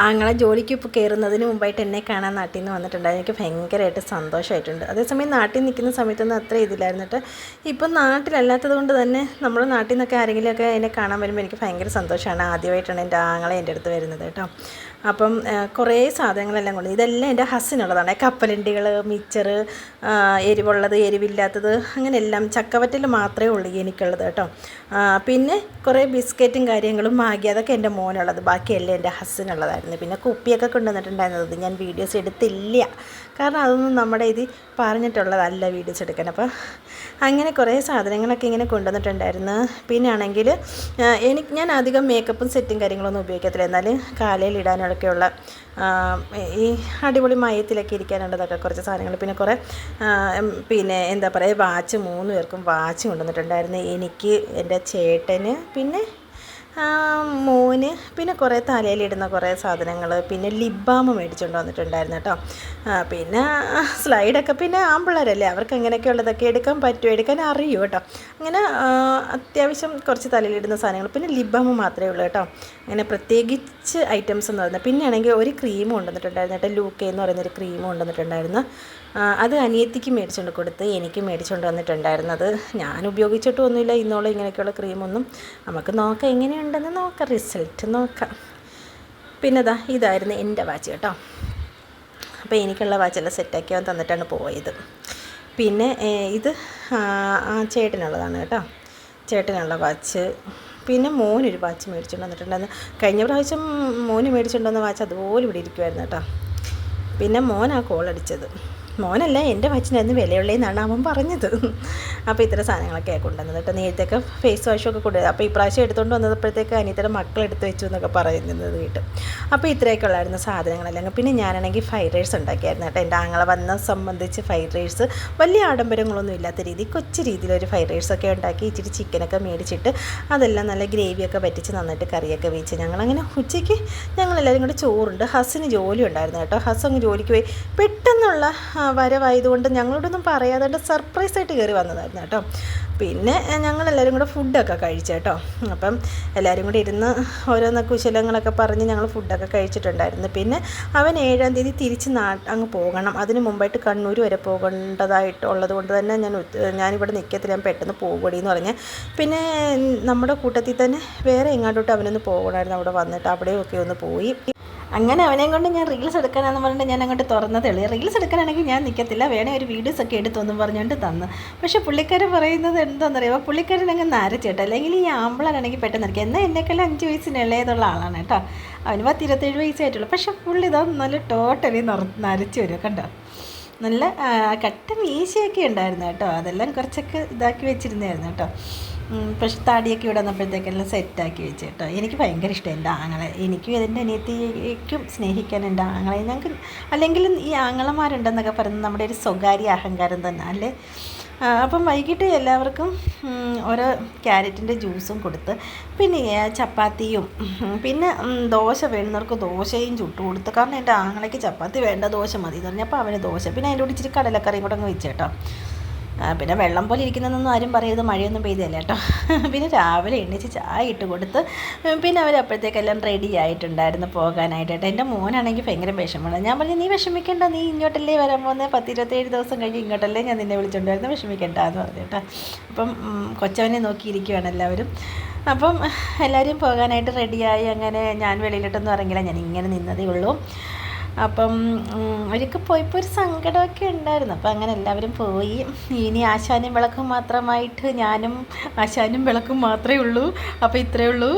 ആങ്ങളെ ജോലിക്ക് ഇപ്പോൾ കയറുന്നതിന് മുമ്പായിട്ട് എന്നെ കാണാൻ നാട്ടിൽ നിന്ന് വന്നിട്ടുണ്ടായിരുന്നു. എനിക്ക് ഭയങ്കരമായിട്ട് സന്തോഷമായിട്ടുണ്ട്. അതേസമയം നാട്ടിൽ നിൽക്കുന്ന സമയത്തൊന്നും അത്ര ഇതില്ലായിരുന്നിട്ട് ഇപ്പം നാട്ടിലല്ലാത്തത് കൊണ്ട് തന്നെ നമ്മൾ നാട്ടിൽ നിന്നൊക്കെ ആരെങ്കിലുമൊക്കെ എന്നെ കാണാൻ വരുമ്പോൾ എനിക്ക് ഭയങ്കര സന്തോഷമാണ്. ആദ്യമായിട്ടാണ് എൻ്റെ ആങ്ങളെ എൻ്റെ അടുത്ത് വരുന്നത് കേട്ടോ. അപ്പം കുറേ സാധനങ്ങളെല്ലാം കൊണ്ട് ഇതെല്ലാം എൻ്റെ ഹസ്സിനുള്ളതാണ്. കപ്പലണ്ടികൾ, മിച്ചർ, എരിവുള്ളത്, എരിവില്ലാത്തത്, അങ്ങനെ എല്ലാം. ചക്കവറ്റൽ മാത്രമേ ഉള്ളൂ എനിക്കുള്ളത് കേട്ടോ. പിന്നെ കുറേ ബിസ്ക്കറ്റും കാര്യങ്ങളും മാഗി, അതൊക്കെ എൻ്റെ മോനുള്ളത്. ബാക്കിയെല്ലാം എൻ്റെ ഹസ്സിനുള്ളതായിരുന്നു. പിന്നെ കുപ്പിയൊക്കെ കൊണ്ടുവന്നിട്ടുണ്ടായിരുന്നത് ഞാൻ വീഡിയോസ് എടുത്തില്ല, കാരണം അതൊന്നും നമ്മുടെ ഇത് പറഞ്ഞിട്ടുള്ളതല്ല വീഡിയോസ് എടുക്കാൻ. അപ്പോൾ അങ്ങനെ കുറേ സാധനങ്ങളൊക്കെ ഇങ്ങനെ കൊണ്ടുവന്നിട്ടുണ്ടായിരുന്നു. പിന്നെ ആണെങ്കിൽ ഞാൻ അധികം മേക്കപ്പും സെറ്റും കാര്യങ്ങളൊന്നും ഉപയോഗിക്കത്തില്ല. എന്നാലും കാലയിൽ ഇടാനൊക്കെയുള്ള ഈ അടിപൊളി മയത്തിലൊക്കെ ഇരിക്കാനുള്ളതൊക്കെ കുറച്ച് സാധനങ്ങൾ. പിന്നെ കുറേ പിന്നെ എന്താ പറയുക, വാച്ച്, 3 പേർക്കും വാച്ച് കൊണ്ടുവന്നിട്ടുണ്ടായിരുന്നു. എനിക്ക്, എൻ്റെ ചേട്ടന്, പിന്നെ മോന്, പിന്നെ കുറേ തലയിലിടുന്ന കുറേ സാധനങ്ങൾ. പിന്നെ ലിപ് ബാം മേടിച്ചുകൊണ്ട് വന്നിട്ടുണ്ടായിരുന്നു കേട്ടോ. പിന്നെ സ്ലൈഡൊക്കെ, പിന്നെ ആമ്പിള്ളേരല്ലേ, അവർക്ക് അങ്ങനെയൊക്കെ ഉള്ളതൊക്കെ എടുക്കാൻ പറ്റുമോ, എടുക്കാൻ അറിയുമോ കേട്ടോ. അങ്ങനെ അത്യാവശ്യം കുറച്ച് തലയിലിടുന്ന സാധനങ്ങൾ. പിന്നെ ലിപ് ബാം മാത്രമേ ഉള്ളൂ കേട്ടോ. അങ്ങനെ പ്രത്യേകിച്ച് ഐറ്റംസ് എന്ന് പറയുന്നത്. പിന്നെ ആണെങ്കിൽ ഒരു ക്രീം കൊണ്ടുവന്നിട്ടുണ്ടായിരുന്നു കേട്ടോ. ലൂക്കേ എന്ന് പറയുന്നൊരു ക്രീം കൊണ്ടുവന്നിട്ടുണ്ടായിരുന്നു. അത് അനിയത്തിക്ക് മേടിച്ചുകൊണ്ട് കൊടുത്ത് എനിക്ക് മേടിച്ചുകൊണ്ട് വന്നിട്ടുണ്ടായിരുന്നത്. ഞാൻ ഉപയോഗിച്ചിട്ടൊന്നുമില്ല ഇന്നോളം ഇങ്ങനെയൊക്കെയുള്ള ക്രീമൊന്നും. നമുക്ക് നോക്കാം എങ്ങനെയുണ്ടെന്ന് നോക്കാം, റിസൾട്ട് നോക്കാം. പിന്നെ ഇതായിരുന്നു എൻ്റെ വാച്ച് കേട്ടോ. അപ്പോൾ എനിക്കുള്ള വാച്ചെല്ലാം സെറ്റാക്കി അവൻ തന്നിട്ടാണ് പോയത്. പിന്നെ ഇത് ചേട്ടനുള്ളതാണ് കേട്ടോ, ചേട്ടനുള്ള വാച്ച്. പിന്നെ മോനൊരു വാച്ച് മേടിച്ചുകൊണ്ട് വന്നിട്ടുണ്ടായിരുന്നു. കഴിഞ്ഞ പ്രാവശ്യം മോന് മേടിച്ചുകൊണ്ട് വന്ന വാച്ച് അതുപോലെ ഇവിടെ ഇരിക്കുമായിരുന്നു കേട്ടോ. പിന്നെ മോനാ കോളടിച്ചത്. മോനല്ല, എൻ്റെ വാച്ചിനായിരുന്നു വിലയുള്ളതെന്നാണ് അവൻ പറഞ്ഞത്. അപ്പോൾ ഇത്തരം സാധനങ്ങളൊക്കെ കൊണ്ടുവന്നത് കേട്ടോ. നേരത്തെയൊക്കെ ഫേസ് വാഷൊക്കെ കൊണ്ടുവരുന്നത്. അപ്പോൾ ഇപ്രാവശ്യം എടുത്തുകൊണ്ട് വന്നപ്പോഴത്തേക്ക് അനിയത്തിയുടെ മക്കളെടുത്ത് വെച്ചു എന്നൊക്കെ പറയുന്നത് വീട്ടും. അപ്പോൾ ഇത്രയൊക്കെ ഉള്ളായിരുന്നു സാധനങ്ങളെല്ലാം. പിന്നെ ഞാനാണെങ്കിൽ ഫ്രൈഡ് റൈസ് ഉണ്ടാക്കിയായിരുന്നു കേട്ടോ. എൻ്റെ ആങ്ങളെ വന്ന സംബന്ധിച്ച് ഫ്രൈഡ് റൈസ് വലിയ ആഡംബരങ്ങളൊന്നും ഇല്ലാത്ത രീതി, കൊച്ചു രീതിയിലൊരു ഫ്രൈഡ് റൈസൊക്കെ ഉണ്ടാക്കി, ഇച്ചിരി ചിക്കനൊക്കെ മേടിച്ചിട്ട് അതെല്ലാം നല്ല ഗ്രേവിയൊക്കെ പറ്റിച്ച് നന്നായിട്ട് കറിയൊക്കെ വെച്ച് ഞങ്ങളങ്ങനെ ഉച്ചയ്ക്ക് ഞങ്ങളെല്ലാവരും കൂടെ ചോറുണ്ട്. ഹസ്സിന് ജോലി ഉണ്ടായിരുന്നു കേട്ടോ. ഹസ് അങ്ങ് ജോലിക്ക് പോയി. പെട്ടെന്നുള്ള വരവായതുകൊണ്ട് ഞങ്ങളോടൊന്നും പറയാതെ സർപ്രൈസായിട്ട് കയറി വന്നതായിരുന്നു കേട്ടോ. പിന്നെ ഞങ്ങളെല്ലാവരും കൂടെ ഫുഡൊക്കെ കഴിച്ചു കേട്ടോ. അപ്പം എല്ലാവരും കൂടി ഇരുന്ന് ഓരോന്ന് കുശലങ്ങളൊക്കെ പറഞ്ഞ് ഞങ്ങൾ ഫുഡൊക്കെ കഴിച്ചിട്ടുണ്ടായിരുന്നു. പിന്നെ അവൻ 7-ാം തീയതി തിരിച്ച് അങ്ങ് പോകണം. അതിന് മുമ്പായിട്ട് കണ്ണൂർ വരെ പോകേണ്ടതായിട്ടുള്ളത് കൊണ്ട് തന്നെ ഞാനിവിടെ നിൽക്കത്തില്ല, ഞാൻ പെട്ടെന്ന് പോകുകയെന്ന് പറഞ്ഞ്. പിന്നെ നമ്മുടെ കൂട്ടത്തിൽ തന്നെ വേറെ എങ്ങാണ്ടോട്ട് അവനൊന്ന് പോകണമായിരുന്നു. അവിടെ വന്നിട്ട് അവിടെയൊക്കെ ഒന്ന് പോയി. അങ്ങനെ അവനെയും കൊണ്ട് ഞാൻ റീൽസ് എടുക്കാനാണെന്ന് പറഞ്ഞിട്ട് ഞാൻ അങ്ങോട്ട് തുറന്നതേ. റീൽസ് എടുക്കാനാണെങ്കിൽ ഞാൻ നിൽക്കത്തില്ല, വേണേ ഒരു വീഡിയോസൊക്കെ എടുത്തൊന്നും പറഞ്ഞുകൊണ്ട് തന്നു. പക്ഷേ പുള്ളിക്കാരൻ പറയുന്നത് എന്താണെന്നറിയുമോ, പുള്ളിക്കാരൻ അങ്ങ് നരച്ചേട്ടോ. അല്ലെങ്കിൽ ഈ ആമ്പിളാണെങ്കിൽ പെട്ടെന്ന് നരയ്ക്കുക. എന്നാൽ എന്നെക്കാളും 5 വയസ്സിന് ഇളയതുള്ള ആളാണ് കേട്ടോ. അവന് 27 വയസ്സായിട്ടുള്ളൂ. പക്ഷേ പുള്ളി നല്ല ടോട്ടലി നരച്ചു വരും കണ്ടോ. നല്ല കട്ട മീശയൊക്കെ ഉണ്ടായിരുന്നു കേട്ടോ. അതെല്ലാം കുറച്ചൊക്കെ ഇതാക്കി വെച്ചിരുന്നായിരുന്നു കേട്ടോ. പക്ഷെ താടിയൊക്കെ ഇവിടെ വന്നപ്പോഴത്തേക്കെല്ലാം സെറ്റാക്കി വെച്ച് കേട്ടോ. എനിക്ക് ഭയങ്കര ഇഷ്ടം എൻ്റെ ആങ്ങളെ. എനിക്കും എൻ്റെ അനിയത്തിക്കും സ്നേഹിക്കാൻ എൻ്റെ ആങ്ങളെ. ഞങ്ങൾക്ക് അല്ലെങ്കിലും ഈ ആങ്ങളമാരുണ്ടെന്നൊക്കെ പറയുന്നത് നമ്മുടെ ഒരു സ്വകാര്യ അഹങ്കാരം തന്നെ അല്ലേ. അപ്പം വൈകിട്ട് എല്ലാവർക്കും ഓരോ ക്യാരറ്റിൻ്റെ ജ്യൂസും കൊടുത്ത്, പിന്നെ ചപ്പാത്തിയും, പിന്നെ ദോശ വേണ്ടുന്നവർക്ക് ദോശയും ചുട്ടു കൊടുത്ത്. കാരണം എൻ്റെ ആങ്ങളയ്ക്ക് ചപ്പാത്തി വേണ്ട, ദോശ മതി എന്ന് പറഞ്ഞപ്പോൾ അവന് ദോശ. പിന്നെ അതിൻ്റെ കൂടെ ഇച്ചിരി കടലക്കറിയും കൂടെ അങ്ങ് വെച്ചേട്ടോ. പിന്നെ വെള്ളം പോലെ ഇരിക്കുന്നതെന്നൊന്നും ആരും പറയരുത്, മഴയൊന്നും പെയ്തല്ല കേട്ടോ. പിന്നെ രാവിലെ എണ്ണിച്ച് ചായ ഇട്ട് കൊടുത്ത് പിന്നെ അവരപ്പോഴത്തേക്കെല്ലാം റെഡി ആയിട്ടുണ്ടായിരുന്നു പോകാനായിട്ട് കേട്ടോ. എൻ്റെ മോനാണെങ്കിൽ ഭയങ്കര വിഷമമാണ്. ഞാൻ പറഞ്ഞു, നീ വിഷമിക്കേണ്ട, നീ ഇങ്ങോട്ടല്ലേ വരാൻ പോകുന്നത്, 10-27 ദിവസം കഴിഞ്ഞ് ഇങ്ങോട്ടല്ലേ ഞാൻ നിന്നെ വിളിച്ചുകൊണ്ടായിരുന്നു, വിഷമിക്കേണ്ട എന്ന് പറഞ്ഞു കേട്ടോ. അപ്പം കൊച്ചവനെ നോക്കിയിരിക്കുകയാണ് എല്ലാവരും. അപ്പം എല്ലാവരും പോകാനായിട്ട് റെഡിയായി. അങ്ങനെ ഞാൻ വെളിയിലോട്ടൊന്നും ഇറങ്ങില്ല, ഞാൻ ഇങ്ങനെ നിന്നതേ ഉള്ളൂ. അപ്പം അവരൊക്കെ പോയപ്പോൾ ഒരു സങ്കടമൊക്കെ ഉണ്ടായിരുന്നു. അപ്പം അങ്ങനെ എല്ലാവരും പോയി. ഇനി ആശാനും വിളക്കും മാത്രമായിട്ട് ഞാനും ആശാനും വിളക്കും മാത്രമേ ഉള്ളൂ. അപ്പോൾ ഇത്രയേ ഉള്ളൂ.